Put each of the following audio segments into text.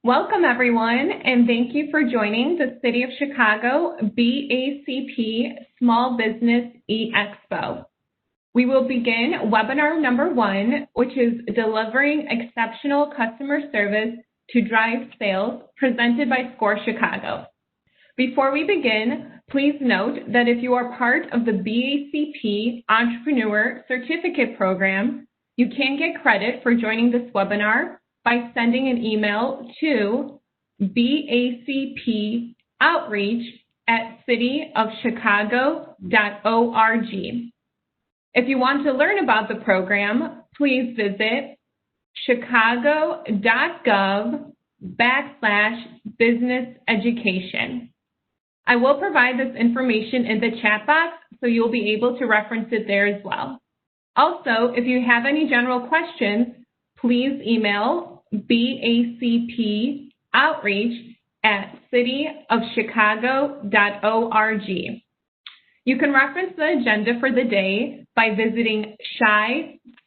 Welcome, everyone, and thank you for joining the City of Chicago BACP Small Business E-Expo. We will begin webinar number 1, which is Delivering Exceptional Customer Service to Drive Sales, presented by SCORE Chicago. Before we begin, please note that if you are part of the BACP Entrepreneur Certificate Program, you can get credit for joining this webinar by sending an email to bacpoutreach@cityofchicago.org. If you want to learn about the program, please visit chicago.gov/business-education. I will provide this information in the chat box, so you'll be able to reference it there as well. Also, if you have any general questions, please email bacpoutreach@cityofchicago.org. You can reference the agenda for the day by visiting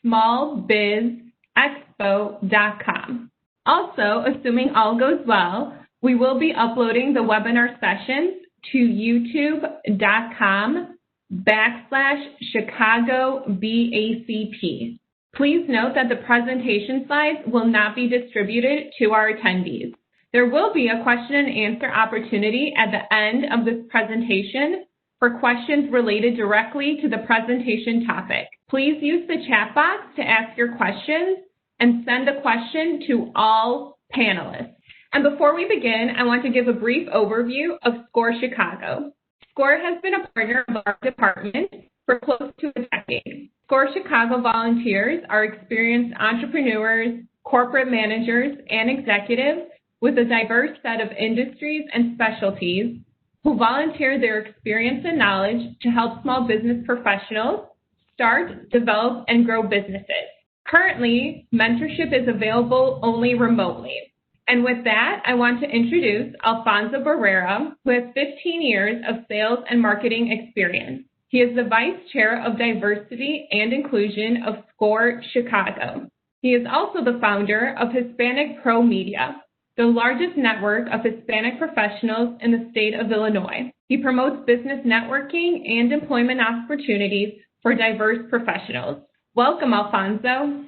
smallbizexpo.com. Also, assuming all goes well, we will be uploading the webinar sessions to youtube.com/ChicagoBACP. Please note that the presentation slides will not be distributed to our attendees. There will be a question and answer opportunity at the end of this presentation for questions related directly to the presentation topic. Please use the chat box to ask your questions and send the question to all panelists. And before we begin, I want to give a brief overview of SCORE Chicago. SCORE has been a partner of our department for close to a decade. SCORE Chicago volunteers are experienced entrepreneurs, corporate managers, and executives with a diverse set of industries and specialties who volunteer their experience and knowledge to help small business professionals start, develop, and grow businesses. Currently, mentorship is available only remotely. And with that, I want to introduce Alfonso Barrera, who has 15 years of sales and marketing experience. He is the Vice Chair of Diversity and Inclusion of SCORE Chicago. He is also the founder of Hispanic Pro Media, the largest network of Hispanic professionals in the state of Illinois. He promotes business networking and employment opportunities for diverse professionals. Welcome, Alfonso.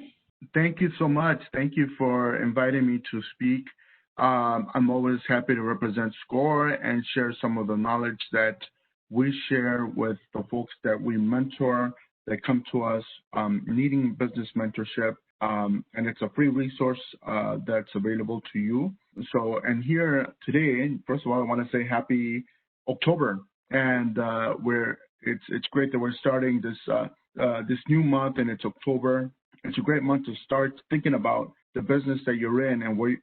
Thank you so much. Thank you for inviting me to speak. I'm always happy to represent SCORE and share some of the knowledge that we share with the folks that we mentor that come to us needing business mentorship. And it's a free resource that's available to you. So, and here today, first of all, I want to say happy October. And it's great that we're starting this new month, and it's October. It's a great month to start thinking about the business that you're in and what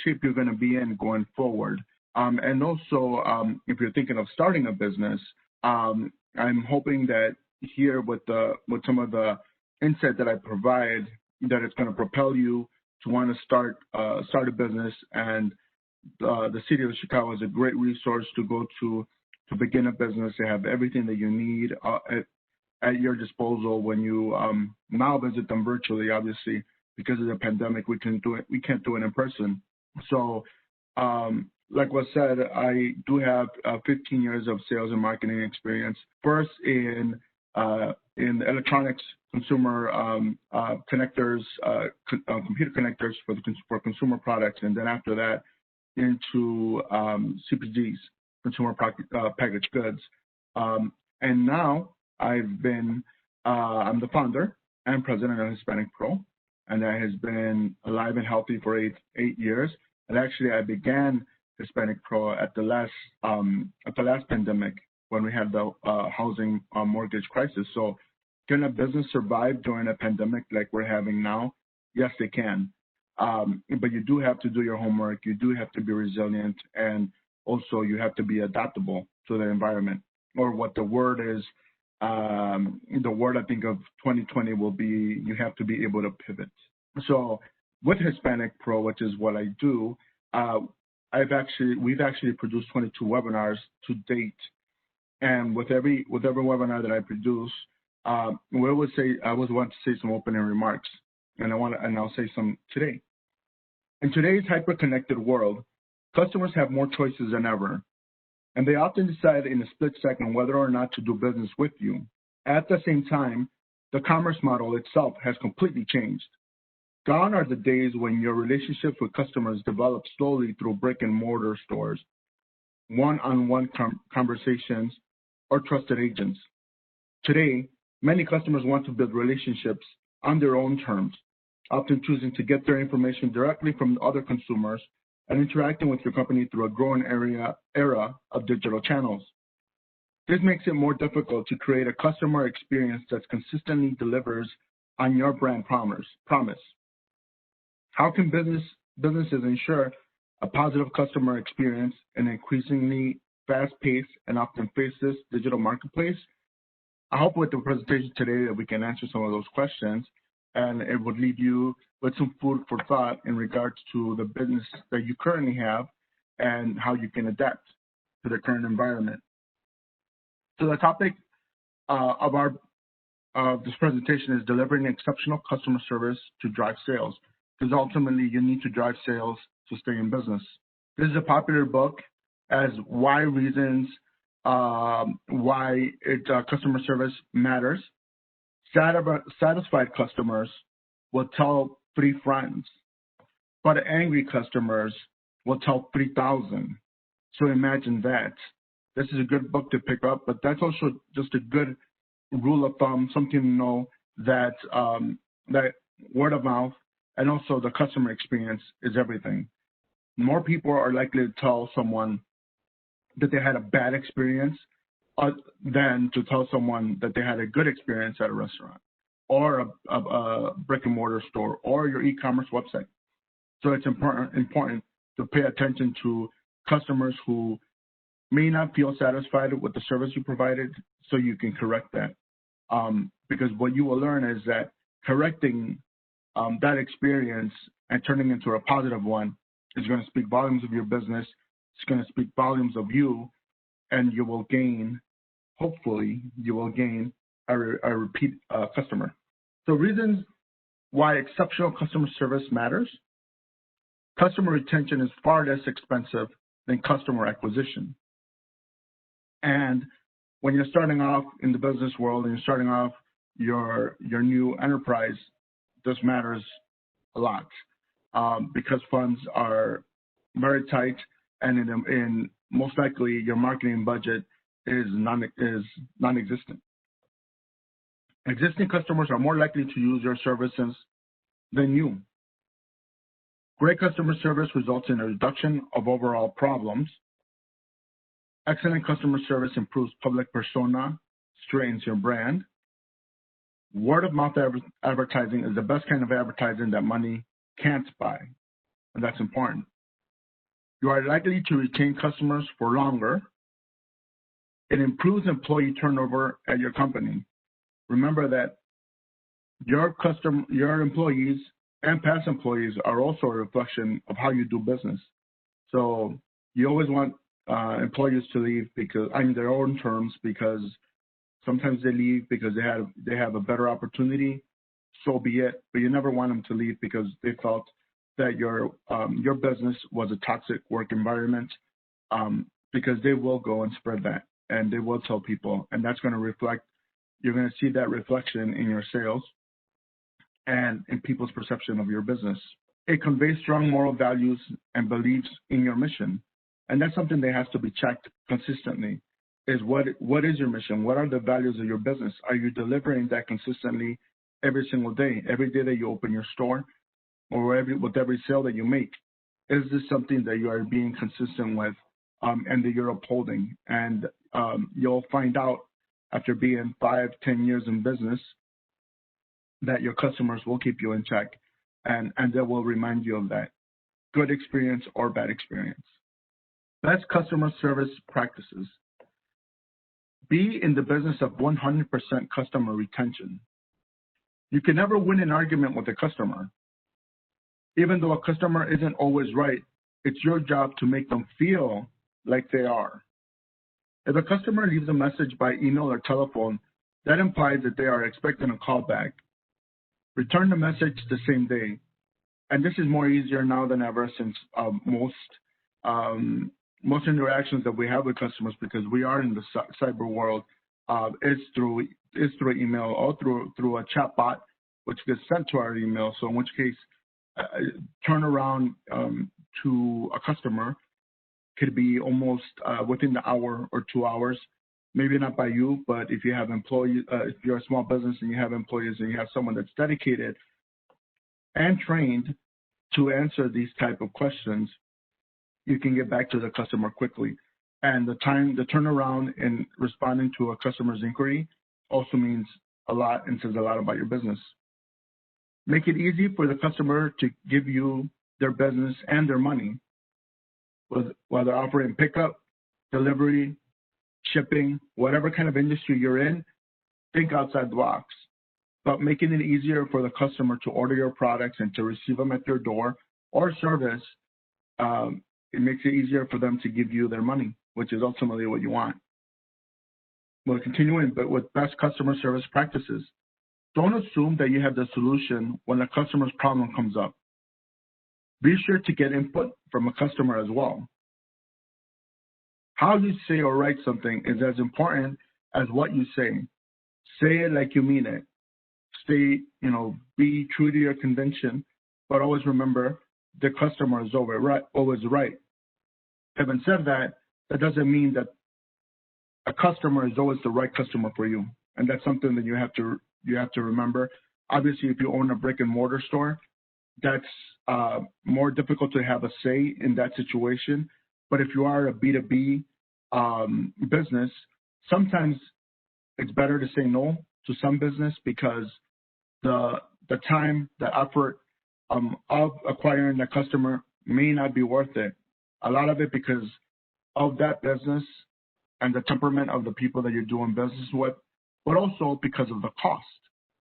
shape you're going to be in going forward. And also, if you're thinking of starting a business, I'm hoping that here with some of the insight that I provide, that it's going to propel you to want to start a business. And the City of Chicago is a great resource to go to begin a business. They have everything that you need at your disposal when you now visit them virtually. Obviously, because of the pandemic, we can't do it in person. So, like was said, I do have 15 years of sales and marketing experience. First in electronics, consumer connectors, computer connectors for consumer products, and then after that into CPGs, consumer packaged goods. And now I'm the founder and president of Hispanic Pro, and that has been alive and healthy for eight years. And actually, I began Hispanic Pro at the last pandemic when we had the housing mortgage crisis. So, can a business survive during a pandemic like we're having now? Yes, they can. But you do have to do your homework. You do have to be resilient, and also you have to be adaptable to the environment. Or what the word is, the word I think of 2020 will be, you have to be able to pivot. So with Hispanic Pro, which is what I do, we've actually produced 22 webinars to date, and with every webinar that I produce, I always want to say some opening remarks, and I'll say some today. In today's hyper-connected world, customers have more choices than ever, and they often decide in a split second whether or not to do business with you. At the same time, the commerce model itself has completely changed. Gone are the days when your relationships with customers develop slowly through brick-and-mortar stores, one-on-one conversations, or trusted agents. Today, many customers want to build relationships on their own terms, often choosing to get their information directly from other consumers and interacting with your company through a growing era of digital channels. This makes it more difficult to create a customer experience that consistently delivers on your brand promise. How can businesses ensure a positive customer experience in an increasingly fast-paced and often faceless digital marketplace? I hope with the presentation today that we can answer some of those questions, and it would leave you with some food for thought in regards to the business that you currently have and how you can adapt to the current environment. So the topic of this presentation is delivering exceptional customer service to drive sales, because ultimately you need to drive sales to stay in business. This is a popular book as why reasons why customer service matters. Satisfied customers will tell 3 friends, but angry customers will tell 3,000. So imagine that. This is a good book to pick up, but that's also just a good rule of thumb, something to know that that word of mouth and also the customer experience is everything. More people are likely to tell someone that they had a bad experience than to tell someone that they had a good experience at a restaurant or a brick and mortar store or your e-commerce website. So it's important to pay attention to customers who may not feel satisfied with the service you provided, so you can correct that. Because what you will learn is that correcting that experience and turning into a positive one is going to speak volumes of your business. It's going to speak volumes of you, and you will gain, hopefully, you will gain a repeat customer. So reasons why exceptional customer service matters. Customer retention is far less expensive than customer acquisition. And when you're starting off in the business world and you're starting off your new enterprise, this matters a lot because funds are very tight, and in most likely your marketing budget is non-existent. Existing customers are more likely to use your services than you. Great customer service results in a reduction of overall problems. Excellent customer service improves public persona, straightens your brand. Word-of-mouth advertising is the best kind of advertising that money can't buy, and that's important. You are likely to retain customers for longer. It improves employee turnover at your company. Remember that your employees and past employees are also a reflection of how you do business. So you always want employees to leave because on their own terms, because sometimes they leave because they have a better opportunity. So be it. But you never want them to leave because they felt that your business was a toxic work environment, because they will go and spread that, and they will tell people, and that's going to reflect. You're going to see that reflection in your sales and in people's perception of your business. It conveys strong moral values and beliefs in your mission, and that's something that has to be checked consistently. Is what is your mission? What are the values of your business? Are you delivering that consistently every single day that you open your store, or with every sale that you make? Is this something that you are being consistent with and that you're upholding? And you'll find out after being 5-10 years in business that your customers will keep you in check, and they will remind you of that, good experience or bad experience. Best customer service practices. Be in the business of 100% customer retention. You can never win an argument with a customer. Even though a customer isn't always right, it's your job to make them feel like they are. If a customer leaves a message by email or telephone, that implies that they are expecting a call back. Return the message the same day. and this is more easier now than ever since most interactions that we have with customers, because we are in the cyber world, is through email or through a chat bot, which gets sent to our email. So in which case, turnaround to a customer could be almost within the hour or 2 hours. Maybe not by you, but if you have employees, if you're a small business and you have employees and you have someone that's dedicated and trained to answer these type of questions, you can get back to the customer quickly. And the turnaround in responding to a customer's inquiry also means a lot and says a lot about your business. Make it easy for the customer to give you their business and their money, whether offering pickup, delivery, shipping, whatever kind of industry you're in. Think outside the box. But making it easier for the customer to order your products and to receive them at your door or service, it makes it easier for them to give you their money, which is ultimately what you want. We're continuing, but with best customer service practices. Don't assume that you have the solution when a customer's problem comes up. Be sure to get input from a customer as well. How you say or write something is as important as what you say. Say it like you mean it. Stay, be true to your convention, but always remember the customer is always right. Having said that, that doesn't mean that a customer is always the right customer for you, and that's something that you have to remember. Obviously, if you own a brick and mortar store, that's more difficult to have a say in that situation. But if you are a B2B business, sometimes it's better to say no to some business because the time, the effort of acquiring the customer may not be worth it. A lot of it because of that business and the temperament of the people that you're doing business with, but also because of the cost.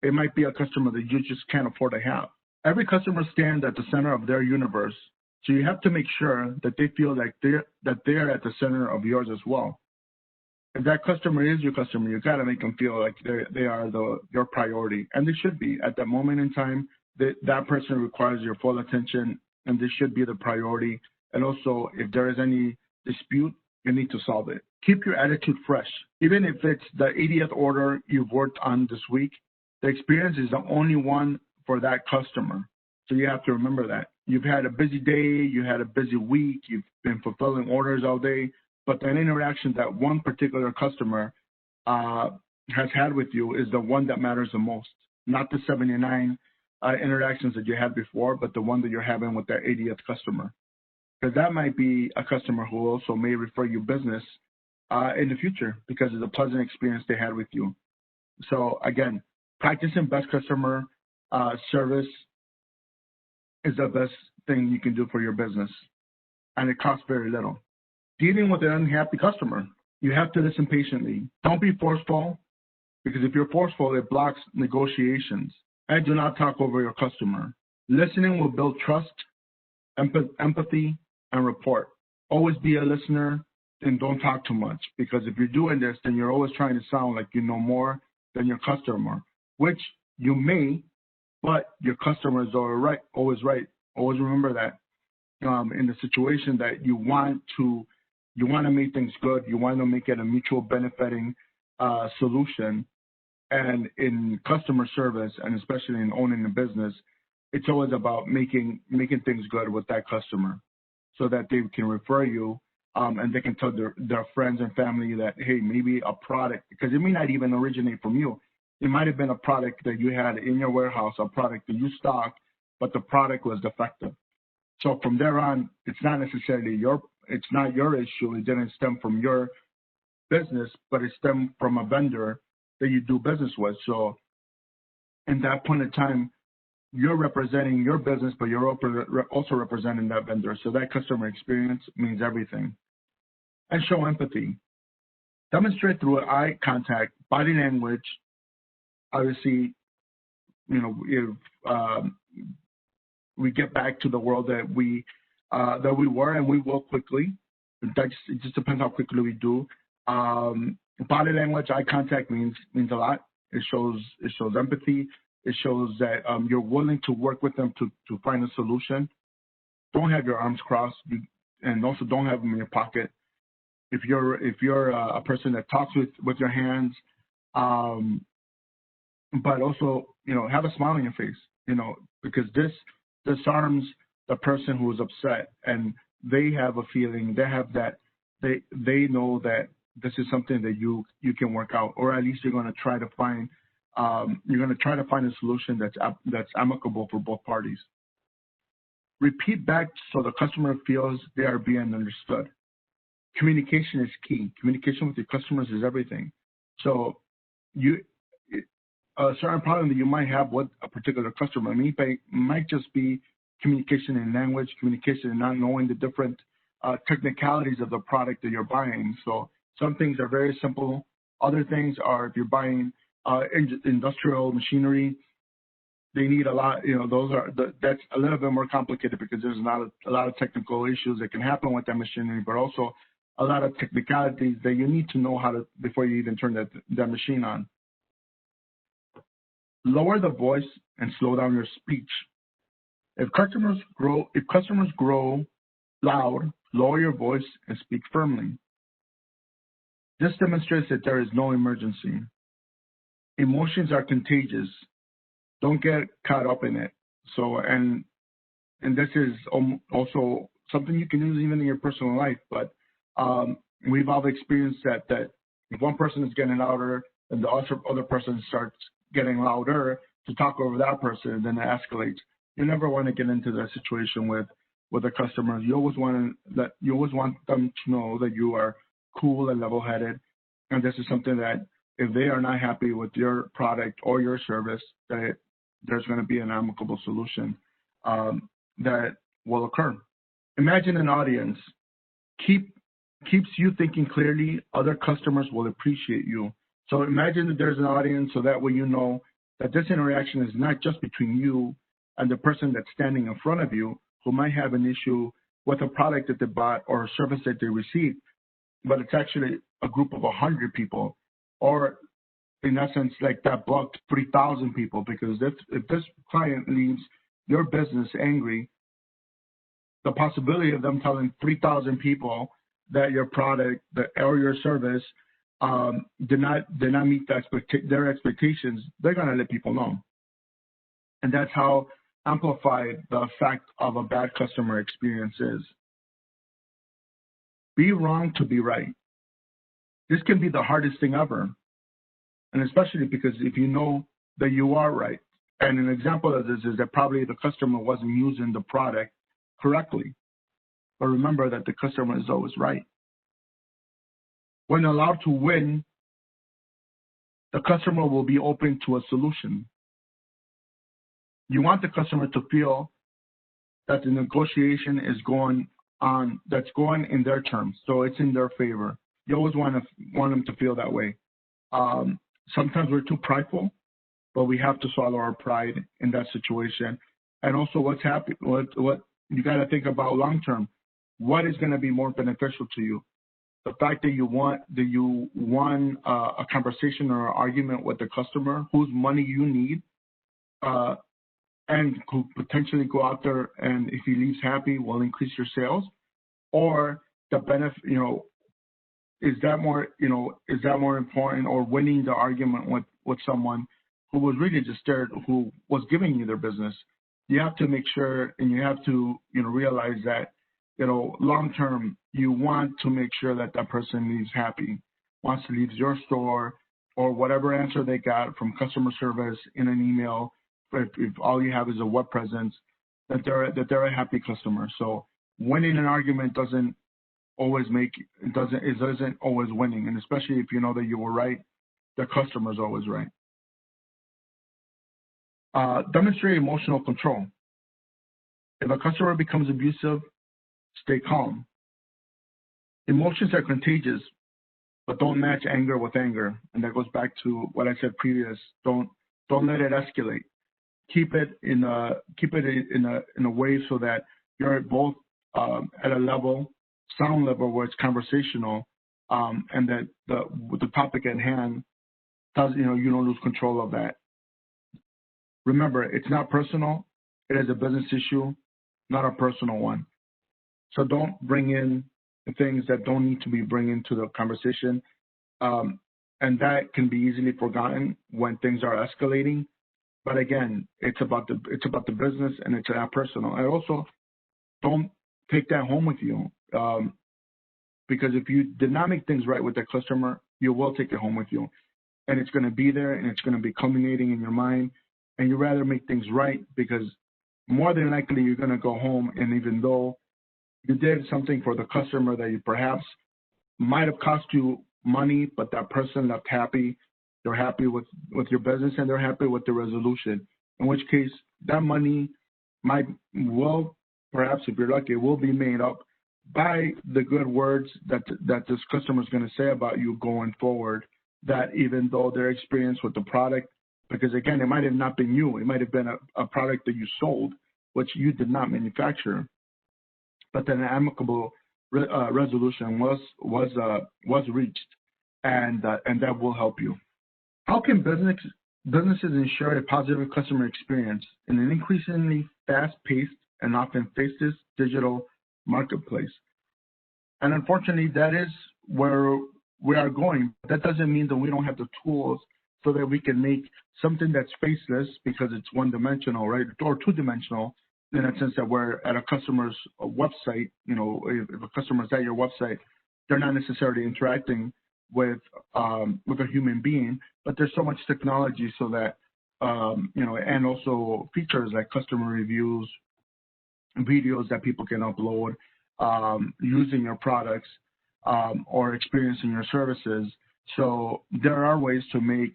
It might be a customer that you just can't afford to have. Every customer stands at the center of their universe, so you have to make sure that they feel like they're at the center of yours as well. If that customer is your customer, you got to make them feel like they are your priority, and they should be. At that moment in time, that person requires your full attention, and this should be the priority. And also, if there is any dispute, you need to solve it. Keep your attitude fresh. Even if it's the 80th order you've worked on this week, the experience is the only one for that customer. So you have to remember that. You've had a busy day, you had a busy week, you've been fulfilling orders all day, but that interaction that one particular customer has had with you is the one that matters the most. Not the 79 interactions that you had before, but the one that you're having with that 80th customer. Because that might be a customer who also may refer you business in the future because of the pleasant experience they had with you. So again, practicing best customer service is the best thing you can do for your business, and it costs very little. Dealing with an unhappy customer, you have to listen patiently. Don't be forceful, because if you're forceful, it blocks negotiations. And do not talk over your customer. Listening will build trust, empathy, and rapport. Always be a listener and don't talk too much, because if you're doing this, then you're always trying to sound like you know more than your customer, which you may, but your customer is always right. Always remember that in the situation that you want to make things good, you want to make it a mutual benefiting solution. And in customer service, and especially in owning a business, it's always about making things good with that customer, so that they can refer you and they can tell their friends and family that, hey, maybe a product, because it may not even originate from you. It might have been a product that you had in your warehouse, a product that you stocked, but the product was defective. So from there on, it's not necessarily it's not your issue. It didn't stem from your business, but it stemmed from a vendor that you do business with. So in that point in time, you're representing your business, but you're also representing that vendor. So that customer experience means everything. And show empathy. Demonstrate through eye contact, body language. Obviously, if we get back to the world that we were, and we will quickly. It just depends how quickly we do. Body language, eye contact means a lot. It shows empathy. It shows that you're willing to work with them to find a solution. Don't have your arms crossed, and also don't have them in your pocket. If you're a person that talks with your hands, but also, have a smile on your face, because this disarms the person who is upset, and they have a feeling, they have that, they know that this is something that you can work out, or at least you're going to try to find a solution that's amicable for both parties. Repeat back so the customer feels they are being understood. Communication is key. Communication with your customers is everything. So a certain problem that you might have with a particular customer might just be communication in language, communication in not knowing the different technicalities of the product that you're buying. So some things are very simple. Other things are, if you're buying industrial machinery, they need a lot, that's a little bit more complicated because there's a lot of technical issues that can happen with that machinery, but also a lot of technicalities that you need to know how to, before you even turn that machine on. Lower the voice and slow down your speech. If customers grow loud, lower your voice and speak firmly. This demonstrates that there is no emergency. Emotions are contagious. Don't get caught up in it. So, and this is also something you can use even in your personal life, but we've all experienced that if one person is getting louder and the other person starts getting louder to talk over that person, and then it escalates. You never want to get into that situation with a customer. You always want them to know that you are cool and level-headed, and this is something that if they are not happy with your product or your service, that there's going to be an amicable solution that will occur. Imagine an audience keeps you thinking clearly. Other customers will appreciate you. So imagine that there's an audience, so that way you know that this interaction is not just between you and the person that's standing in front of you who might have an issue with a product that they bought or a service that they received, but it's actually a group of 100 people, or in essence, like that book, 3,000 people, because if this client leaves your business angry, the possibility of them telling 3,000 people that your product or your service did not meet their expectations, they're going to let people know. And that's how amplified the effect of a bad customer experience is. Be wrong to be right. This can be the hardest thing ever. And especially because if you know that you are right, and an example of this is that probably the customer wasn't using the product correctly. But remember that the customer is always right. When allowed to win, the customer will be open to a solution. You want the customer to feel that the negotiation is going on, that's going in their terms, so it's in their favor. You always want them to feel that way. Sometimes we're too prideful, but we have to swallow our pride in that situation. And also, what you got to think about long term. What is going to be more beneficial to you? The fact that you won a conversation or an argument with the customer whose money you need, and could potentially go out there and if he leaves happy, will increase your sales, or the benefit, is that more important, or winning the argument with someone who was really just there, who was giving you their business? You have to make sure, and you have to, realize that, long term, you want to make sure that that person leaves happy, wants to leave your store, or whatever answer they got from customer service in an email. If all you have is a web presence, that they're a happy customer. So winning an argument isn't always winning, and especially if you know that you were right, the customer's always right. Demonstrate emotional control. If a customer becomes abusive, stay calm. Emotions are contagious, but don't match anger with anger, and that goes back to what I said previous. Don't let it escalate. Keep it in a way so that you're both at a sound level where it's conversational, and that the topic at hand does, you don't lose control of that. Remember, it's not personal. It is a business issue, not a personal one. So don't bring in things that don't need to be bring into the conversation. And that can be easily forgotten when things are escalating. But again, it's about the business, and it's not personal. And also, don't take that home with you, because if you did not make things right with the customer, you will take it home with you, and it's going to be there, and it's going to be culminating in your mind. And you rather make things right, because more than likely you're going to go home, and even though you did something for the customer that you perhaps might have cost you money, but that person left happy. They're happy with your business, and they're happy with the resolution. In which case, that money will perhaps, if you're lucky, will be made up by the good words that this customer is going to say about you going forward. That even though their experience with the product, because again, it might have not been you, it might have been a product that you sold, which you did not manufacture, but then an amicable resolution was reached, and that will help you. How can businesses ensure a positive customer experience in an increasingly fast-paced and often faceless digital marketplace? And unfortunately, that is where we are going. That doesn't mean that we don't have the tools so that we can make something that's faceless, because it's one-dimensional, right, or two-dimensional, in a sense that we're at a customer's website. If a customer's at your website, they're not necessarily interacting with a human being, but there's so much technology so that and also features like customer reviews, videos that people can upload using your products or experiencing your services. So there are ways to make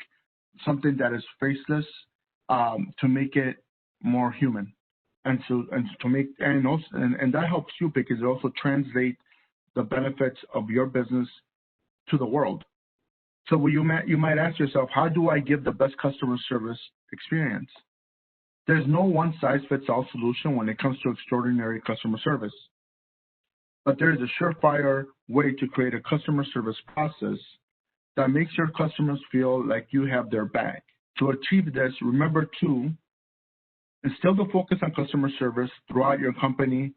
something that is faceless, to make it more human, and that helps you, because it also translates the benefits of your business to the world. So you might ask yourself, how do I give the best customer service experience? There's no one-size-fits-all solution when it comes to extraordinary customer service. But there is a surefire way to create a customer service process that makes your customers feel like you have their back. To achieve this, remember to instill the focus on customer service throughout your company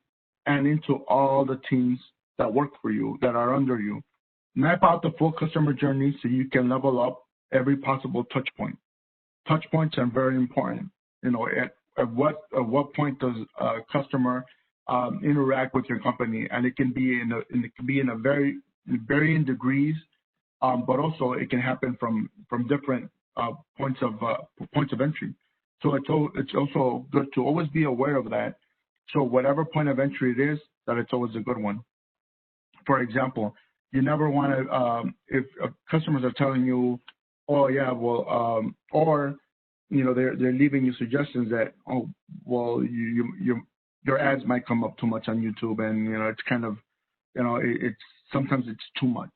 and into all the teams that work for you, that are under you. Map out the full customer journey so you can level up every possible touch point. Touch points are very important. At what point does a customer interact with your company? And it can be in a very varying degrees, but also it can happen from different points of entry. So it's also good to always be aware of that. So whatever point of entry it is, that it's always a good one. For example, you never want to, if customers are telling you, oh yeah, well, or they're leaving you suggestions that, oh well, your ads might come up too much on YouTube, and it's kind of, it's sometimes it's too much.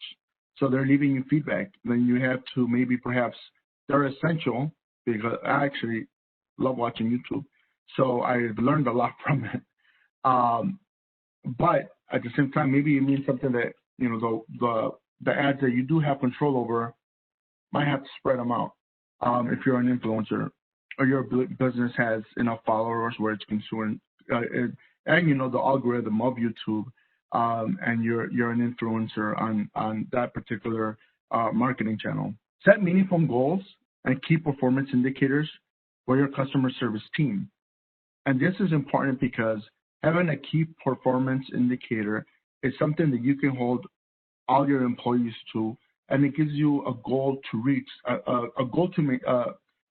So they're leaving you feedback. Then you have to maybe perhaps they're essential, because I actually love watching YouTube, so I've learned a lot from it. But at the same time, maybe it means something that the ads that you do have control over might have to spread them out. If you're an influencer or your business has enough followers where it's consumed, and the algorithm of YouTube, and you're an influencer on that particular marketing channel. Set meaningful goals and key performance indicators for your customer service team. And this is important because having a key performance indicator is something that you can hold all your employees to, and it gives you a goal to reach, a goal to make,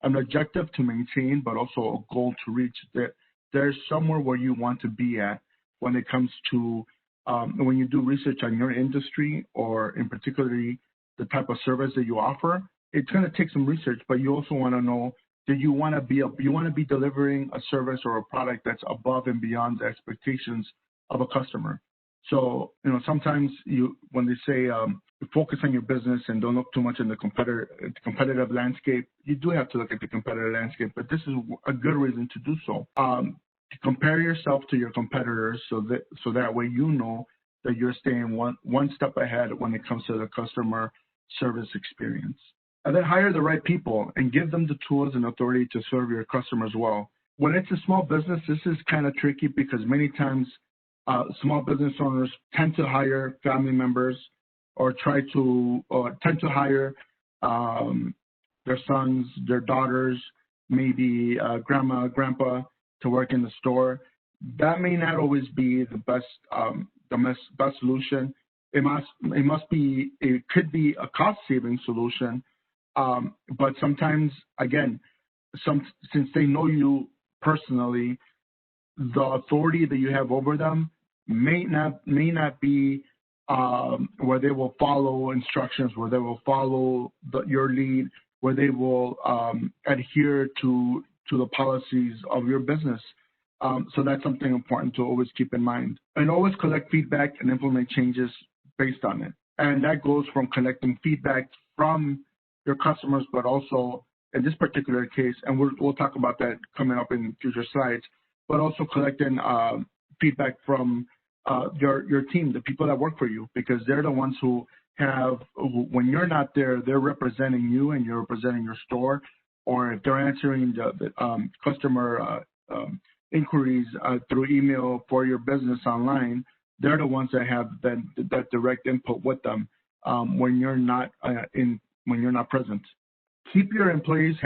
an objective to maintain, but also a goal to reach. That there's somewhere where you want to be at when it comes to when you do research on your industry, or in particularly the type of service that you offer. It's going to take some research, but you also want to know that you want to be delivering a service or a product that's above and beyond the expectations of a customer. So, sometimes when they say focus on your business and don't look too much in the competitive landscape, you do have to look at the competitive landscape, but this is a good reason to do so. To compare yourself to your competitors so that way that you're staying one step ahead when it comes to the customer service experience. And then hire the right people and give them the tools and authority to serve your customers well. When it's a small business, this is kind of tricky because many times small business owners tend to hire family members or tend to hire their sons, their daughters, maybe grandma, grandpa to work in the store. That may not always be the best solution. It could be a cost-saving solution, but sometimes, again, since they know you personally, the authority that you have over them may not be where they will follow instructions, where they will follow your lead, where they will adhere to the policies of your business. So that's something important to always keep in mind. And always collect feedback and implement changes based on it. And that goes from collecting feedback from your customers, but also in this particular case, and we'll talk about that coming up in future slides, but also collecting feedback from your team, the people that work for you, because they're the ones who when you're not there, they're representing you and you're representing your store, or if they're answering the customer inquiries through email for your business online, they're the ones that have that direct input with them when you're not present. Keep your employees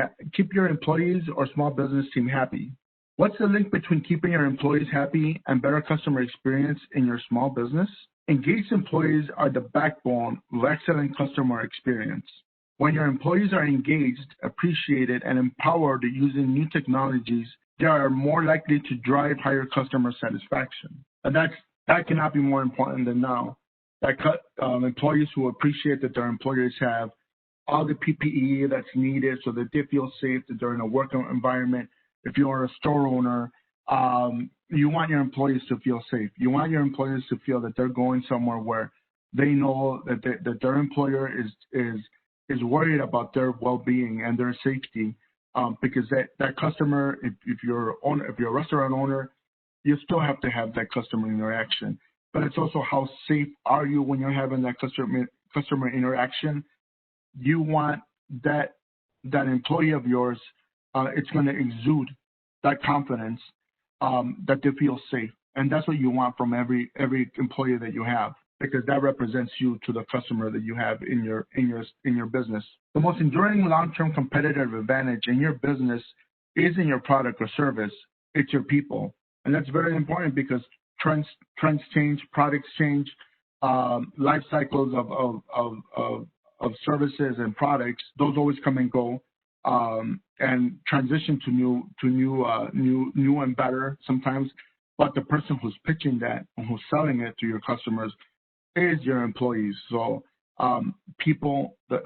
or small business team happy. What's the link between keeping your employees happy and better customer experience in your small business? Engaged employees are the backbone of excellent customer experience. When your employees are engaged, appreciated, and empowered using new technologies, they are more likely to drive higher customer satisfaction. And that cannot be more important than now. That employees who appreciate that their employers have all the PPE that's needed so that they feel safe, that they're in a work environment. If you're a store owner, you want your employees to feel safe. You want your employees to feel that they're going somewhere where they know that their employer is worried about their well-being and their safety. Because that customer, if you're a restaurant owner, you still have to have that customer interaction. But it's also how safe are you when you're having that customer interaction. You want that employee of yours, it's going to exude that confidence that they feel safe, and that's what you want from every employee that you have, because that represents you to the customer that you have in your business. The most enduring long-term competitive advantage in your business isn't your product or service; it's your people, and that's very important because trends change, products change, life cycles of services and products, those always come and go, and transition to new and better sometimes. But the person who's pitching that and who's selling it to your customers is your employees. So people that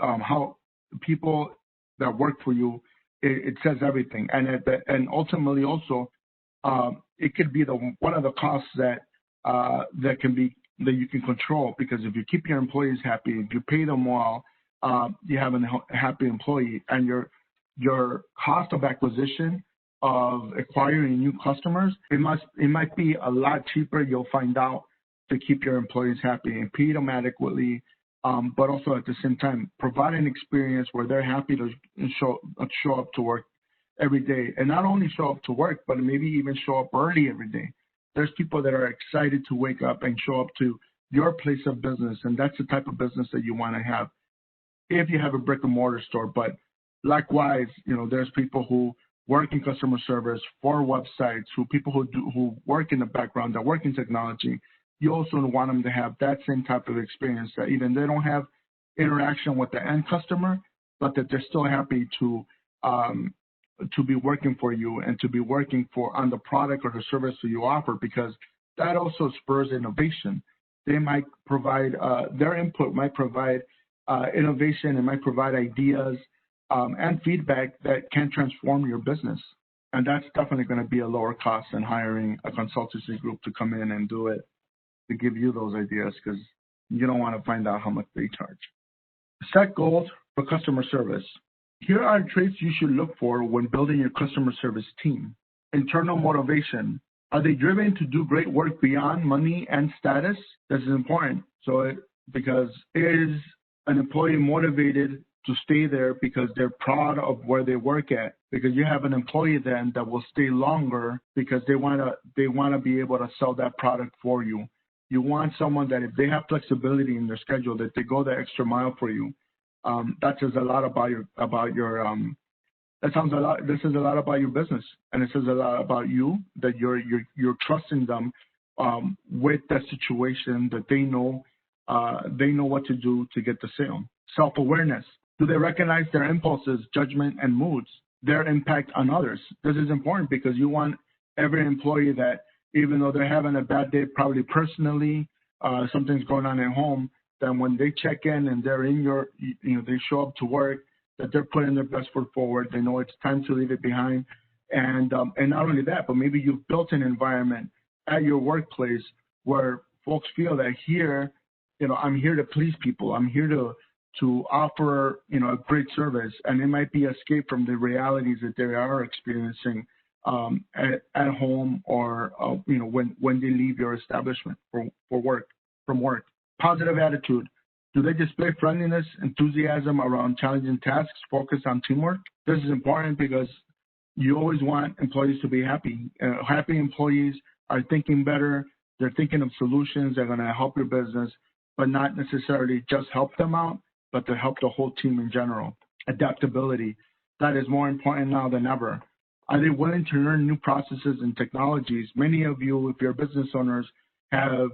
work for you, it says everything. And ultimately also, it could be one of the costs that you can control, because if you keep your employees happy, if you pay them well, you have a happy employee, and your cost of acquisition of acquiring new customers, it might be a lot cheaper, you'll find out, to keep your employees happy and pay them adequately, but also at the same time provide an experience where they're happy to show up to work every day, and not only show up to work, but maybe even show up early every day. There's people that are excited to wake up and show up to your place of business, and that's the type of business that you want to have if you have a brick and mortar store. But likewise, there's people who work in customer service for websites, people who work in the background, that work in technology. You also want them to have that same type of experience, that even they don't have interaction with the end customer, but that they're still happy to be working for you and to be working on the product or the service that you offer, because that also spurs innovation. They might provide, their input might provide innovation, and might provide ideas and feedback that can transform your business. And that's definitely going to be a lower cost than hiring a consultancy group to come in and do it, to give you those ideas, because you don't want to find out how much they charge. Set goals for customer service. Here are traits you should look for when building your customer service team. Internal motivation. Are they driven to do great work beyond money and status? This is important. Because is an employee motivated to stay there because they're proud of where they work at. Because you have an employee then that will stay longer because they want to be able to sell that product for you. You want someone that if they have flexibility in their schedule, that they go the extra mile for you. That says a lot about your This says a lot about your business, and it says a lot about you, that you're trusting them with that situation, that they know what to do to get the sale. Self-awareness. Do they recognize their impulses, judgment, and moods, their impact on others? This is important because you want every employee that, even though they're having a bad day, probably personally, something's going on at home, then when they check in and they're in they show up to work, that they're putting their best foot forward. They know it's time to leave it behind. And not only that, but maybe you've built an environment at your workplace where folks feel that here, I'm here to please people. I'm here to offer, a great service. And it might be escape from the realities that they are experiencing at home or, when they leave your establishment from work. Positive attitude. Do they display friendliness, enthusiasm around challenging tasks, focus on teamwork? This is important because you always want employees to be happy. Happy employees are thinking better. They're thinking of solutions that are going to help your business, but not necessarily just help them out, but to help the whole team in general. Adaptability. That is more important now than ever. Are they willing to learn new processes and technologies? Many of you, if you're business owners, have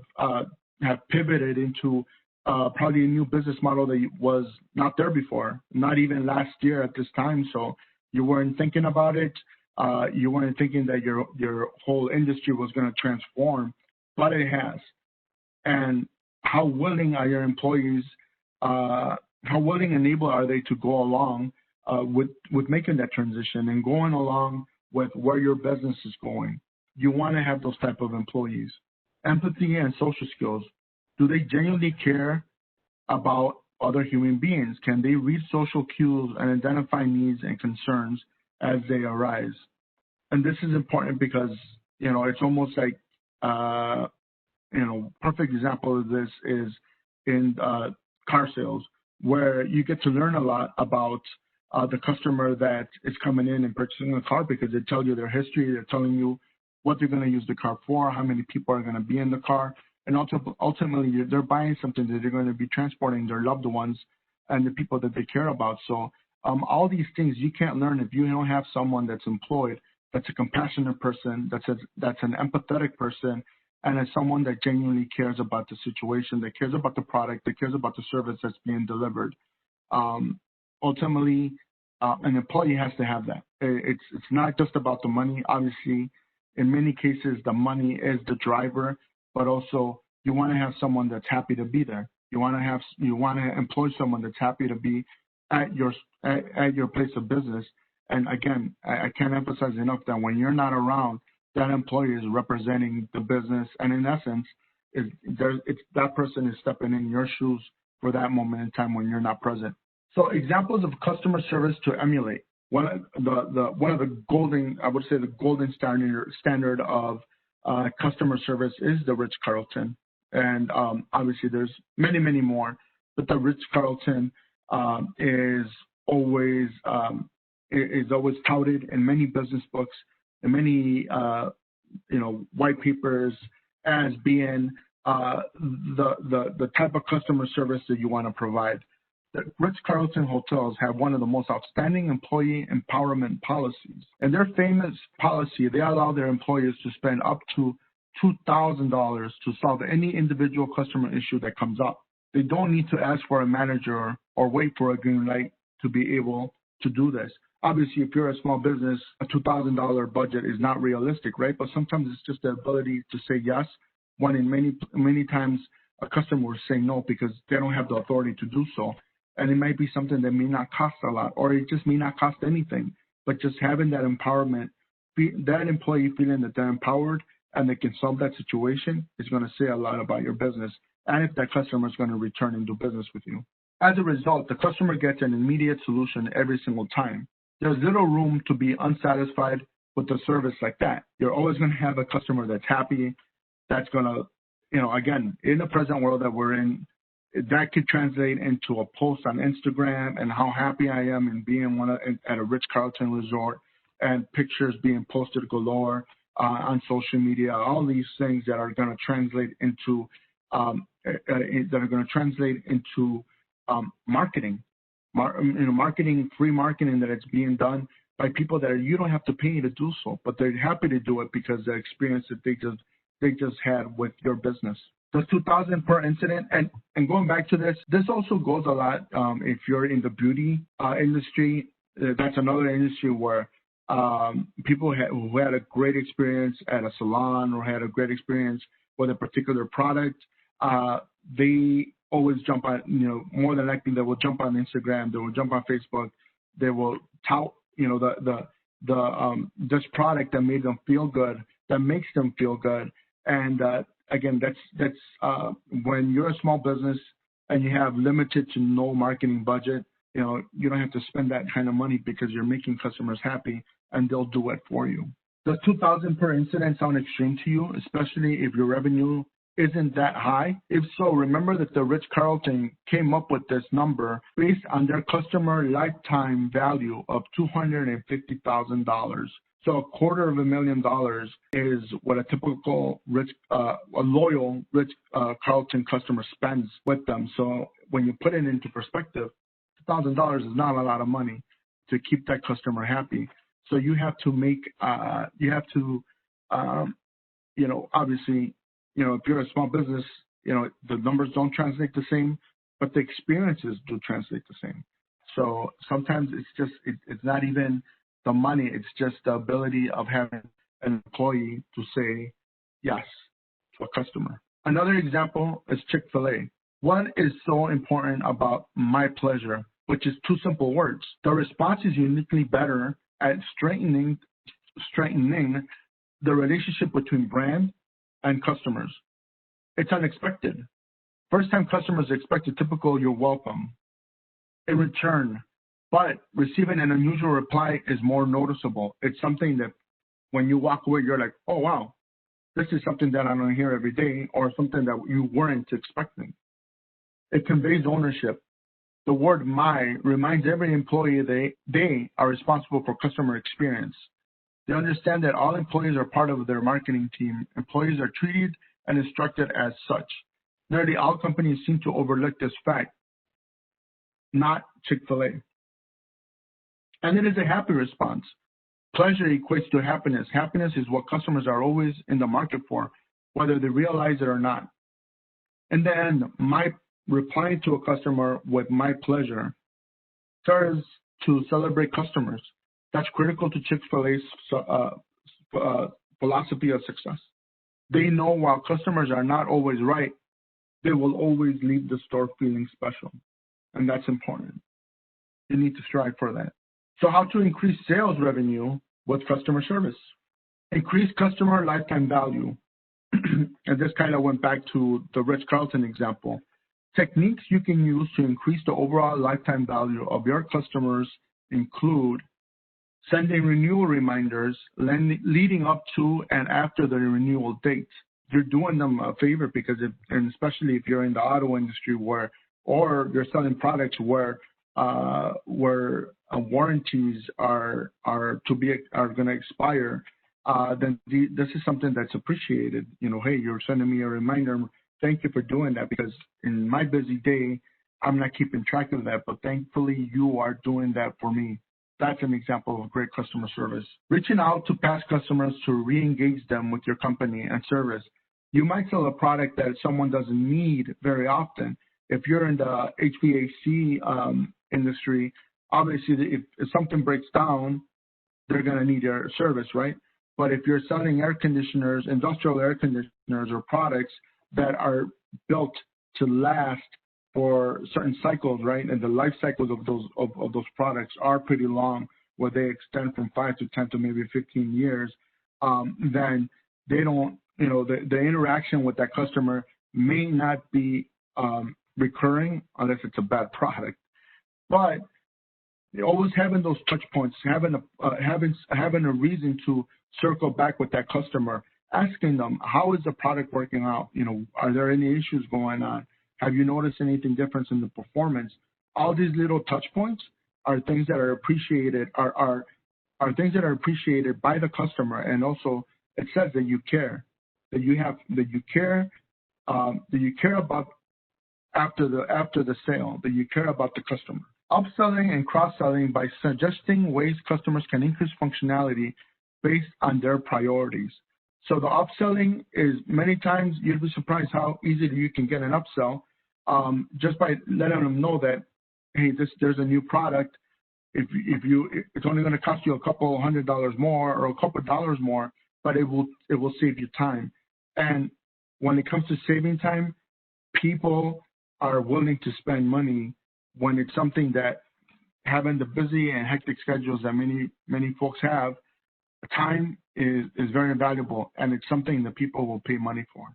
pivoted into probably a new business model that was not there before, not even last year at this time. So you weren't thinking about it. You weren't thinking that your whole industry was going to transform, but it has. And how willing are your employees? How willing and able are they to go along with making that transition and going along with where your business is going? You want to have those type of employees. Empathy and social skills. Do they genuinely care about other human beings? Can they read social cues and identify needs and concerns as they arise? And this is important because, it's almost like, perfect example of this is in car sales, where you get to learn a lot about the customer that is coming in and purchasing a car because they tell you their history, they're telling you what they're going to use the car for, how many people are going to be in the car. And ultimately, they're buying something that they're going to be transporting their loved ones and the people that they care about. So all these things you can't learn if you don't have someone that's employed, that's a compassionate person, that's an empathetic person, and as someone that genuinely cares about the situation, that cares about the product, that cares about the service that's being delivered. Ultimately, an employee has to have that. It's not just about the money. Obviously, in many cases, the money is the driver, but also you want to have someone that's happy to be there. You want to employ someone that's happy to be at your place of business. And again, I can't emphasize enough that when you're not around, that employee is representing the business, and in essence, that person is stepping in your shoes for that moment in time when you're not present. So examples of customer service to emulate. One of the golden standard of customer service is the Ritz-Carlton, and obviously there's many more, but the Ritz-Carlton is always touted in many business books and many white papers as being the type of customer service that you want to provide. The Ritz-Carlton hotels have one of the most outstanding employee empowerment policies. And their famous policy, they allow their employees to spend up to $2,000 to solve any individual customer issue that comes up. They don't need to ask for a manager or wait for a green light to be able to do this. Obviously, if you're a small business, a $2,000 budget is not realistic, right? But sometimes it's just the ability to say yes, when in many times a customer will say no because they don't have the authority to do so. And it might be something that may not cost a lot, or it just may not cost anything. But just having that empowerment, that employee feeling that they're empowered and they can solve that situation is going to say a lot about your business, and if that customer is going to return and do business with you. As a result, the customer gets an immediate solution every single time. There's little room to be unsatisfied with a service like that. You're always going to have a customer that's happy, that's going to, again, in the present world that we're in, that could translate into a post on Instagram and how happy I am in being at a Ritz-Carlton resort, and pictures being posted galore on social media. All these things that are going to translate into marketing. Marketing, free marketing that it's being done by people that you don't have to pay to do so, but they're happy to do it because the experience that they just had with your business. The 2,000 per incident, and going back to this also goes a lot if you're in the beauty industry. That's another industry where people who had a great experience at a salon or had a great experience with a particular product, they always jump on, more than likely they will jump on Instagram, they will jump on Facebook, they will tout, this product that made them feel good, that makes them feel good. And again, that's when you're a small business and you have limited to no marketing budget, you don't have to spend that kind of money because you're making customers happy and they'll do it for you. Does 2,000 per incident sound extreme to you, especially if your revenue isn't that high? If so, remember that the Ritz-Carlton came up with this number based on their customer lifetime value of $250,000. So $250,000 is what a typical a loyal Ritz-Carlton customer spends with them. So when you put it into perspective, $1,000 is not a lot of money to keep that customer happy. So you have to make, obviously, if you're a small business, the numbers don't translate the same, but the experiences do translate the same. So sometimes it's not even the money, it's just the ability of having an employee to say yes to a customer. Another example is ChickfilA. What is so important about my pleasure, which is two simple words? The response is uniquely better at straightening the relationship between brand and customers. It's unexpected. First-time customers expect a typical "you're welcome" in return, but receiving an unusual reply is more noticeable. It's something that when you walk away, you're like, oh, wow, this is something that I don't hear every day, or something that you weren't expecting. It conveys ownership. The word "my" reminds every employee they are responsible for customer experience. They understand that all employees are part of their marketing team. Employees are treated and instructed as such. Nearly all companies seem to overlook this fact, not Chick-fil-A. And it is a happy response. Pleasure equates to happiness. Happiness is what customers are always in the market for, whether they realize it or not. And then my replying to a customer with my pleasure serves to celebrate customers. That's critical to Chick-fil-A's philosophy of success. They know while customers are not always right, they will always leave the store feeling special. And that's important. You need to strive for that. So how to increase sales revenue with customer service? Increase customer lifetime value. And this kind of went back to the Ritz-Carlton example. Techniques you can use to increase the overall lifetime value of your customers include sending renewal reminders leading up to and after the renewal date. You're doing them a favor because, and especially if you're in the auto industry or you're selling products where warranties are going to expire, then this is something that's appreciated. Hey, you're sending me a reminder. Thank you for doing that, because in my busy day, I'm not keeping track of that, but thankfully you are doing that for me. That's an example of great customer service. Reaching out to past customers to re-engage them with your company and service. You might sell a product that someone doesn't need very often. If you're in the HVAC industry, obviously if something breaks down, they're going to need your service, right? But if you're selling air conditioners, industrial air conditioners, or products that are built to last for certain cycles, right? And the life cycles of those products are pretty long, where they extend from 5 to 10 to maybe 15 years. Then they don't, the interaction with that customer may not be recurring unless it's a bad product. But always having those touch points, having a reason to circle back with that customer, asking them, how is the product working out? Are there any issues going on? Have you noticed anything different in the performance? All these little touch points are things that are appreciated, are things that are appreciated by the customer, and also it says that you care, that you care about after the sale, that you care about the customer. Upselling and cross-selling by suggesting ways customers can increase functionality based on their priorities. So the upselling is many times you'll be surprised how easy you can get an upsell just by letting them know that, hey, there's a new product. It's only going to cost you a couple $100 more or a couple dollars more, but it will save you time. And when it comes to saving time, people are willing to spend money when it's something that, having the busy and hectic schedules that many folks have, time is very valuable, and it's something that people will pay money for.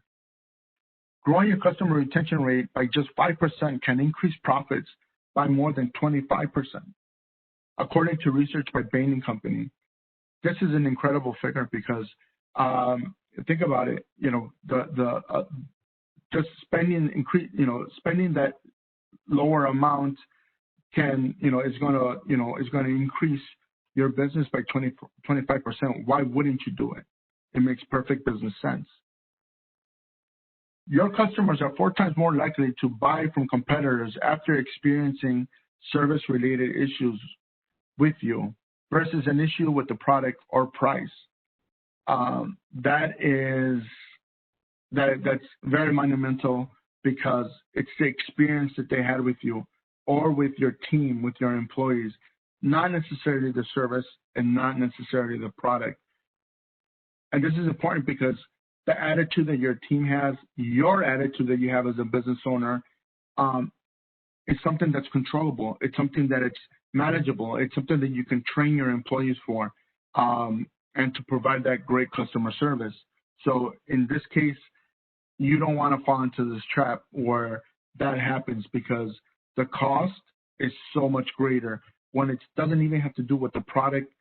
Growing your customer retention rate by just 5% can increase profits by more than 25%, according to research by Bain & Company. This is an incredible figure because think about it. Just spending that lower amount is going to increase your business by 25%. Why wouldn't you do it? It makes perfect business sense. Your customers are 4 times more likely to buy from competitors after experiencing service-related issues with you versus an issue with the product or price. That's very monumental because it's the experience that they had with you or with your team, with your employees, not necessarily the service and not necessarily the product. And this is important because the attitude that your team has, your attitude that you have as a business owner, is something that's controllable. It's something that it's manageable. It's something that you can train your employees for, and to provide that great customer service. So in this case, you don't want to fall into this trap where that happens because the cost is so much greater when it doesn't even have to do with the product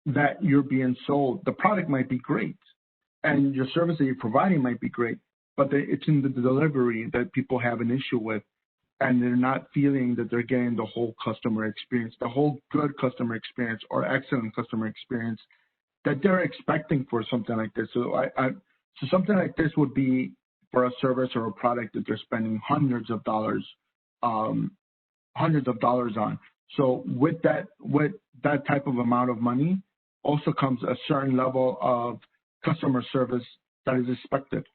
that you're being sold. The product might be great and your service that you're providing might be great, but it's in the delivery that people have an issue with, and they're not feeling that they're getting the whole customer experience, the whole good customer experience or excellent customer experience that they're expecting for something like this. So so something like this would be for a service or a product that they're spending hundreds of dollars on. So with that type of amount of money also comes a certain level of customer service that is expected.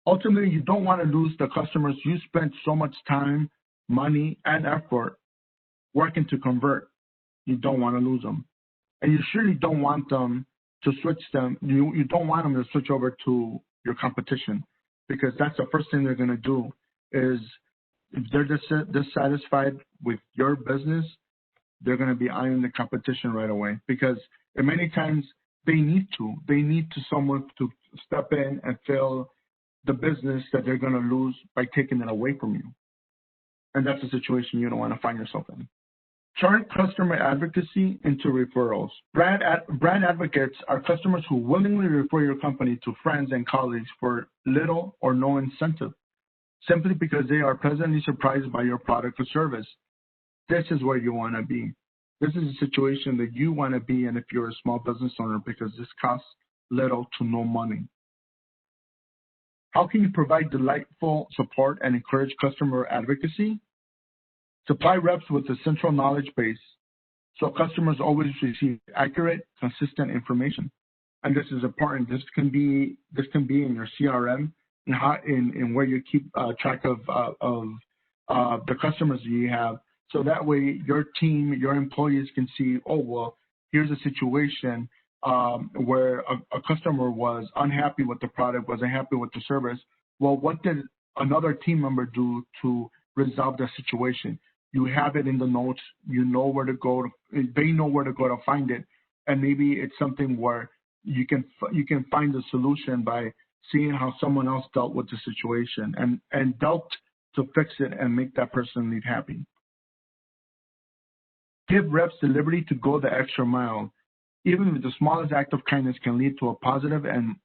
Ultimately, you don't want to lose the customers you spent so much time, money, and effort working to convert. You don't want to lose them. And you surely don't want them to switch them. You don't want them to switch over to your competition, because that's the first thing they're going to do is if they're dissatisfied with your business, they're going to be eyeing the competition right away, because many times they need someone to step in and fill the business that they're going to lose by taking it away from you. And that's a situation you don't want to find yourself in. Turn customer advocacy into referrals. Brand advocates are customers who willingly refer your company to friends and colleagues for little or no incentive, simply because they are pleasantly surprised by your product or service. This is where you want to be. This is a situation that you want to be in if you're a small business owner, because this costs little to no money. How can you provide delightful support and encourage customer advocacy? Supply reps with a central knowledge base so customers always receive accurate, consistent information. And this is important. This can be in your CRM and in where you keep track of the customers that you have. So that way your team, your employees can see, oh, well, here's a situation where a customer was unhappy with the product, was unhappy with the service. Well, what did another team member do to resolve the situation? You have it in the notes. You know where to go. They know where to go to find it. And maybe it's something where you can find the solution by seeing how someone else dealt with the situation and dealt to fix it and make that person leave happy. Give reps the liberty to go the extra mile. Even the smallest act of kindness can lead to a positive and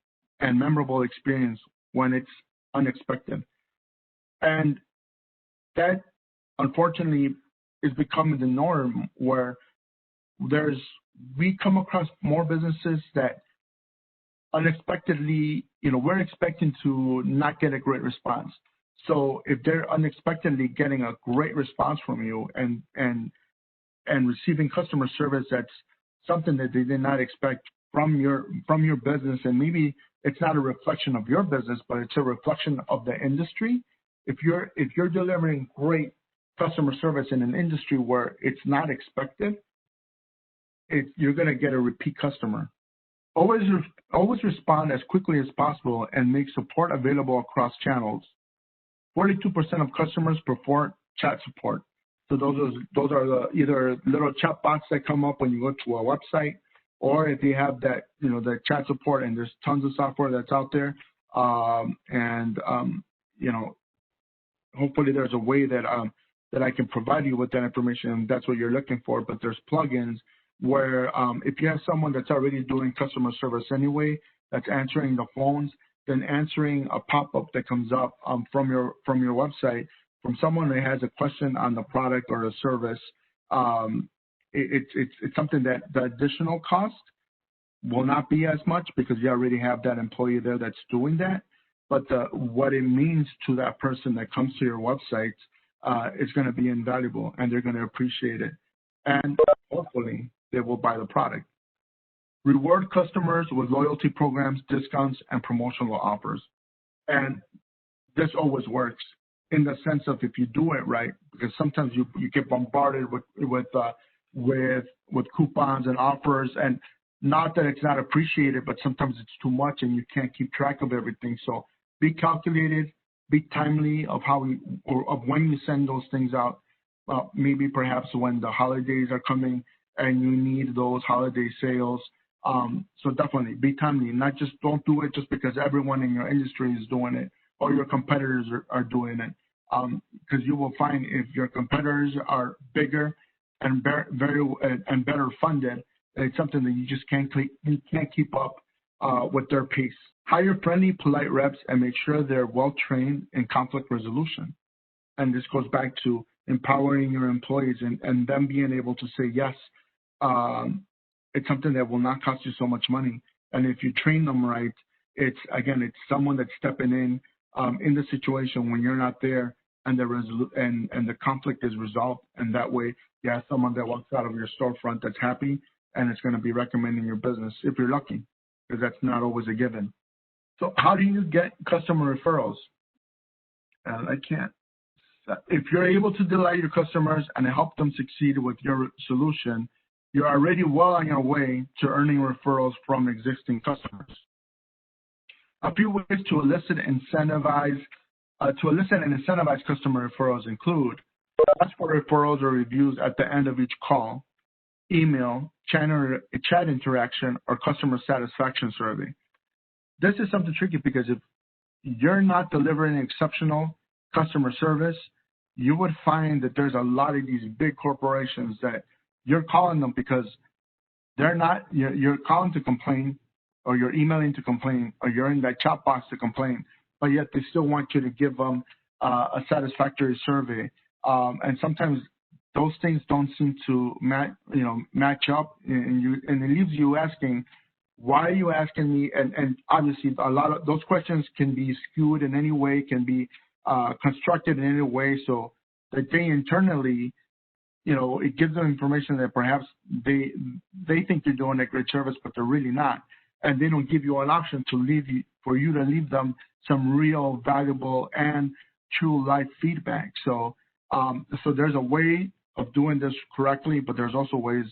memorable experience when it's unexpected. And that, unfortunately, is becoming the norm, where we come across more businesses that unexpectedly, we're expecting to not get a great response. So if they're unexpectedly getting a great response from you and receiving customer service that's something that they did not expect from your business, and maybe it's not a reflection of your business, but it's a reflection of the industry. If you're delivering great customer service in an industry where it's not expected, you're going to get a repeat customer. Always respond as quickly as possible and make support available across channels. 42% of customers prefer chat support. So those are the either little chat bots that come up when you go to a website, or if you have that, the chat support, and there's tons of software that's out there. Hopefully there's a way that I can provide you with that information, and that's what you're looking for. But there's plugins where if you have someone that's already doing customer service anyway, that's answering the phones, then answering a pop-up that comes up from your website from someone that has a question on the product or the service, it's something that the additional cost will not be as much because you already have that employee there that's doing that. But what it means to that person that comes to your website is going to be invaluable, and they're going to appreciate it. And hopefully they will buy the product. Reward customers with loyalty programs, discounts, and promotional offers. And this always works in the sense of if you do it right, because sometimes you get bombarded with coupons and offers, and not that it's not appreciated, but sometimes it's too much and you can't keep track of everything. So be calculated, be timely of when you send those things out. Maybe perhaps when the holidays are coming and you need those holiday sales. So definitely be timely. Don't do it just because everyone in your industry is doing it or your competitors are doing it. Because you will find if your competitors are bigger and better funded, it's something that you just can't keep up with their pace. Hire friendly, polite reps and make sure they're well trained in conflict resolution. And this goes back to empowering your employees and them being able to say yes. It's something that will not cost you so much money. And if you train them right, it's someone that's stepping in the situation when you're not there, and the conflict is resolved. And that way, you have someone that walks out of your storefront that's happy, and it's going to be recommending your business if you're lucky, because that's not always a given. So how do you get customer referrals? If you're able to delight your customers and help them succeed with your solution, you're already well on your way to earning referrals from existing customers. A few ways to elicit and incentivize customer referrals include: ask for referrals or reviews at the end of each call, email, chat interaction, or customer satisfaction survey. This is something tricky because if you're not delivering exceptional customer service, you would find that there's a lot of these big corporations that you're calling them because you're calling to complain, or you're emailing to complain, or you're in that chat box to complain, but yet they still want you to give them a satisfactory survey. And sometimes those things don't seem to match up, and it leaves you asking, why are you asking me? And obviously, a lot of those questions can be skewed in any way, can be constructed in any way, so that they internally, it gives them information that perhaps they think you're doing a great service, but they're really not. And they don't give you an option for you to leave them some real, valuable, and true life feedback. So there's a way of doing this correctly, but there's also ways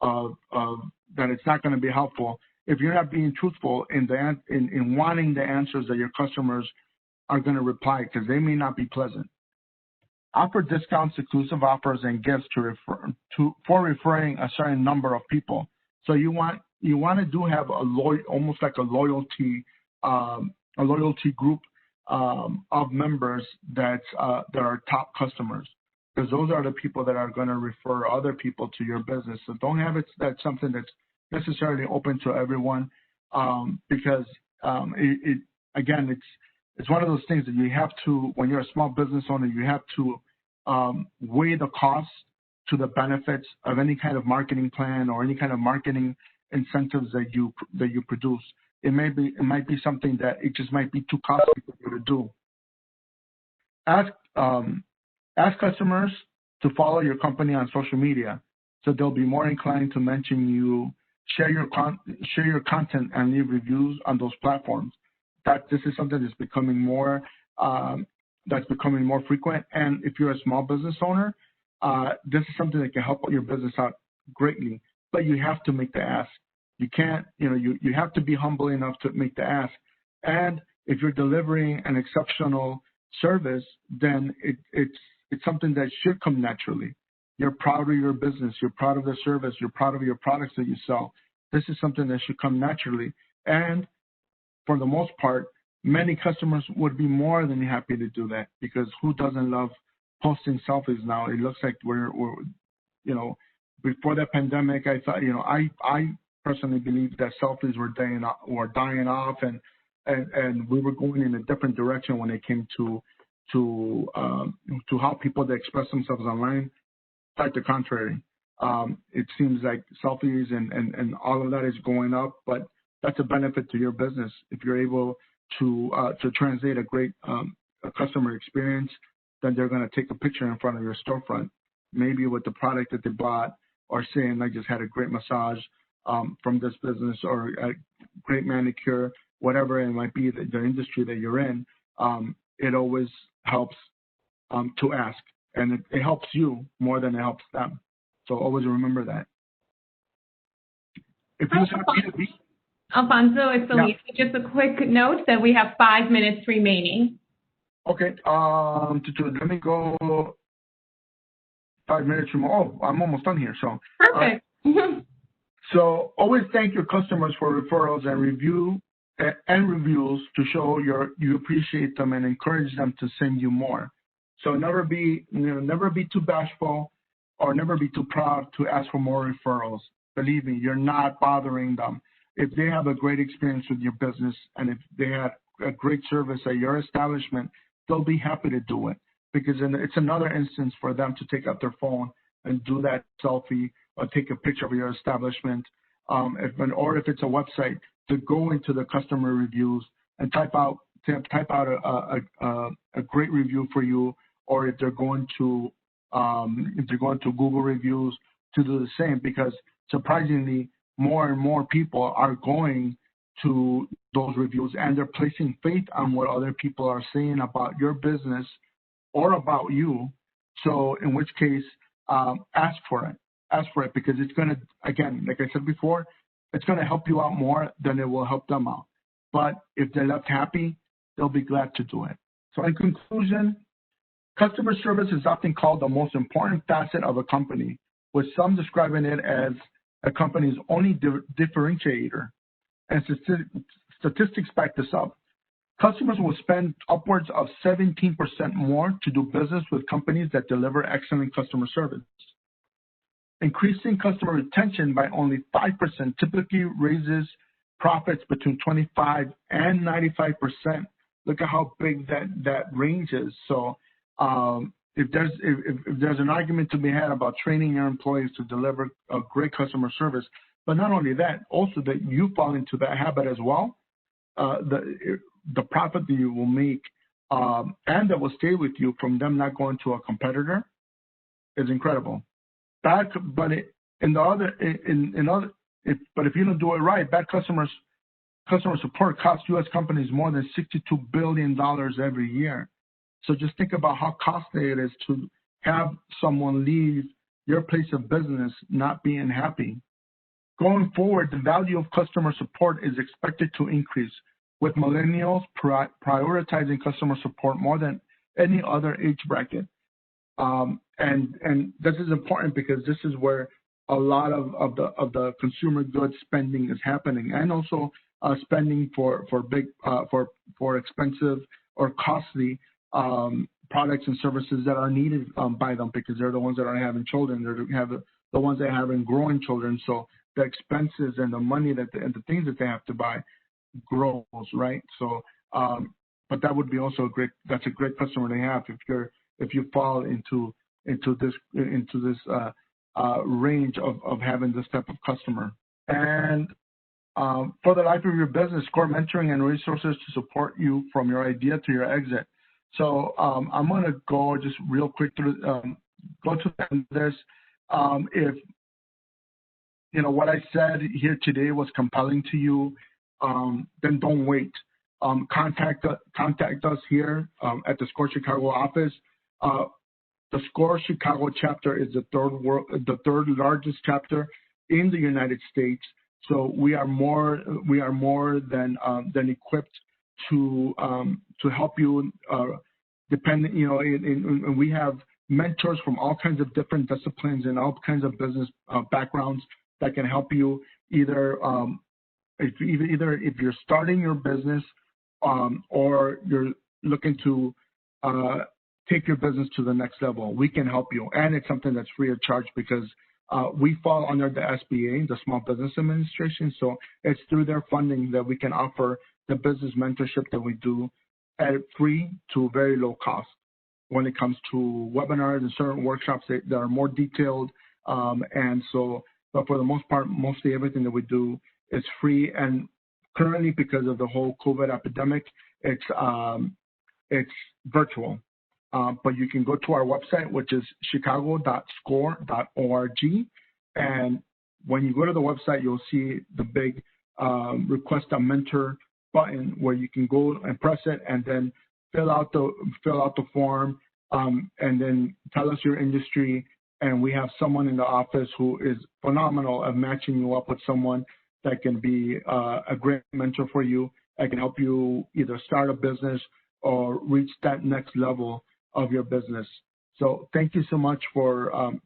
of that it's not going to be helpful if you're not being truthful in wanting the answers that your customers are going to reply, because they may not be pleasant. Offer discounts, exclusive offers, and gifts for referring a certain number of people. So you want to have almost like a loyalty group of members that are top customers, because those are the people that are going to refer other people to your business. So don't have it that's something that's necessarily open to everyone, because it's one of those things that you have to, when you're a small business owner, you have to weigh the costs to the benefits of any kind of marketing plan or any kind of marketing incentives that you produce. It might be something that it just might be too costly for you to do. Ask customers to follow your company on social media, so they'll be more inclined to mention you. Share your content and leave reviews on those platforms. This is something that's becoming more frequent. And if you're a small business owner, this is something that can help your business out greatly. But you have to make the ask. You can't, you have to be humble enough to make the ask. And if you're delivering an exceptional service, then it's something that should come naturally. You're proud of your business. You're proud of the service. You're proud of your products that you sell. This is something that should come naturally. And for the most part, many customers would be more than happy to do that, because who doesn't love posting selfies now? It looks like we're before the pandemic, I thought, I personally believe that selfies were dying off, and we were going in a different direction when it came to how people express themselves online. Quite the contrary. It seems like selfies and all of that is going up, but that's a benefit to your business. If you're able to translate a great customer experience, then they're going to take a picture in front of your storefront, maybe with the product that they bought, or saying, I just had a great massage from this business, or a great manicure, whatever it might be, the industry that you're in. It always helps to ask. And it helps you more than it helps them. So always remember that. If you have B2B, Alfonso, it's Elise. Yeah. Just a quick note that we have 5 minutes remaining. Okay. Let me go 5 minutes from. Oh, I'm almost done here. So perfect. So always thank your customers for referrals and reviews to show you appreciate them and encourage them to send you more. So never be too bashful, or never be too proud to ask for more referrals. Believe me, you're not bothering them. If they have a great experience with your business, and if they had a great service at your establishment, they'll be happy to do it, because it's another instance for them to take out their phone and do that selfie or take a picture of your establishment. Or if it's a website, to go into the customer reviews and type out a great review for you. Or if they're going to Google reviews, to do the same, because surprisingly, more and more people are going to those reviews, and they're placing faith on what other people are saying about your business or about you. So in which case, ask for it, because it's going to, again, like I said before, it's going to help you out more than it will help them out. But if they're left happy, they'll be glad to do it. So in conclusion, customer service is often called the most important facet of a company, with some describing it as a company's only differentiator. And statistics back this up. Customers will spend upwards of 17% more to do business with companies that deliver excellent customer service. Increasing customer retention by only 5% typically raises profits between 25 and 95%. Look at how big that range is. So if there's an argument to be had about training your employees to deliver a great customer service, but not only that, also that you fall into that habit as well, the profit that you will make and that will stay with you from them not going to a competitor is incredible. But if you don't do it right, bad customer support costs U.S. companies more than $62 billion every year. So just think about how costly it is to have someone leave your place of business not being happy. Going forward, the value of customer support is expected to increase, with millennials prioritizing customer support more than any other age bracket. And this is important, because this is where a lot of the consumer goods spending is happening, and also spending for expensive or costly products and services that are needed by them, because they're the ones that are having children. They're the ones that are having growing children. So the expenses and the money and the things that they have to buy grows, right? So but that would be also that's a great customer to have if you fall into this range of having this type of customer. And for the life of your business, core mentoring and resources to support you from your idea to your exit. So I'm going to go just real quick through go to this. If what I said here today was compelling to you, then don't wait. Contact us here at the SCORE Chicago office. The SCORE Chicago chapter is the third largest chapter in the United States. So we are more than equipped to help you. And we have mentors from all kinds of different disciplines and all kinds of business backgrounds that can help you either if you're starting your business or you're looking to take your business to the next level. We can help you, and it's something that's free of charge because we fall under the SBA, the Small Business Administration. So it's through their funding that we can offer the business mentorship that we do at free to very low cost. When it comes to webinars and certain workshops that are more detailed, but for the most part, mostly everything that we do is free. And currently, because of the whole COVID epidemic, it's virtual. But you can go to our website, which is chicago.score.org. And when you go to the website, you'll see the big request a mentor button where you can go and press it and then fill out the form and then tell us your industry. And we have someone in the office who is phenomenal at matching you up with someone that can be a great mentor for you. That can help you either start a business or reach that next level of your business. So thank you so much to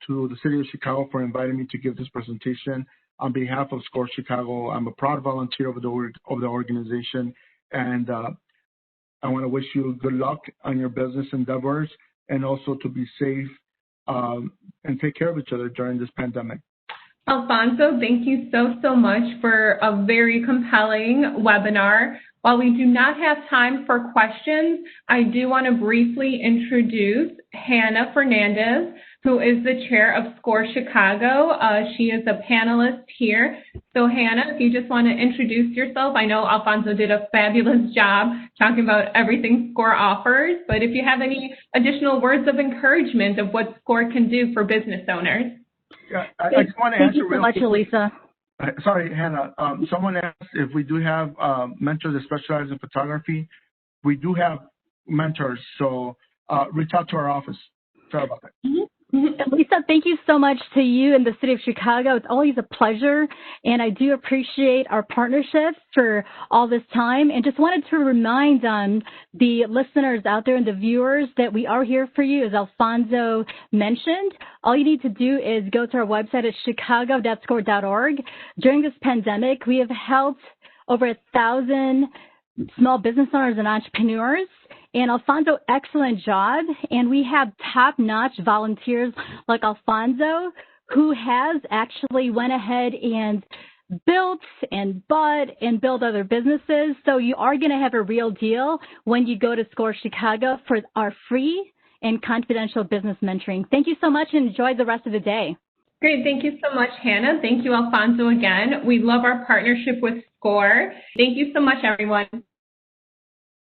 the City of Chicago for inviting me to give this presentation. On behalf of SCORE Chicago, I'm a proud volunteer of the organization, and I want to wish you good luck on your business endeavors and also to be safe and take care of each other during this pandemic. Alfonso, thank you so much for a very compelling webinar. While we do not have time for questions, I do want to briefly introduce Hannah Fernandez, who is the chair of SCORE Chicago. She is a panelist here. So Hannah, if you just want to introduce yourself, I know Alfonso did a fabulous job talking about everything SCORE offers, but if you have any additional words of encouragement of what SCORE can do for business owners. Yeah, I just want to answer real quick. Thank you so much, Elisa. Sorry, Hannah. Someone asked if we do have mentors that specialize in photography. We do have mentors, so reach out to our office. Sorry about that. Lisa, thank you so much to you and the City of Chicago. It's always a pleasure, and I do appreciate our partnership for all this time. And just wanted to remind the listeners out there and the viewers that we are here for you, as Alfonso mentioned. All you need to do is go to our website at chicago.score.org. During this pandemic, we have helped over 1,000 small business owners and entrepreneurs. And Alfonso, excellent job. And we have top-notch volunteers like Alfonso, who has actually went ahead and built and bought and built other businesses. So you are going to have a real deal when you go to SCORE Chicago for our free and confidential business mentoring. Thank you so much and enjoy the rest of the day. Great. Thank you so much, Hannah. Thank you, Alfonso, again. We love our partnership with SCORE. Thank you so much, everyone.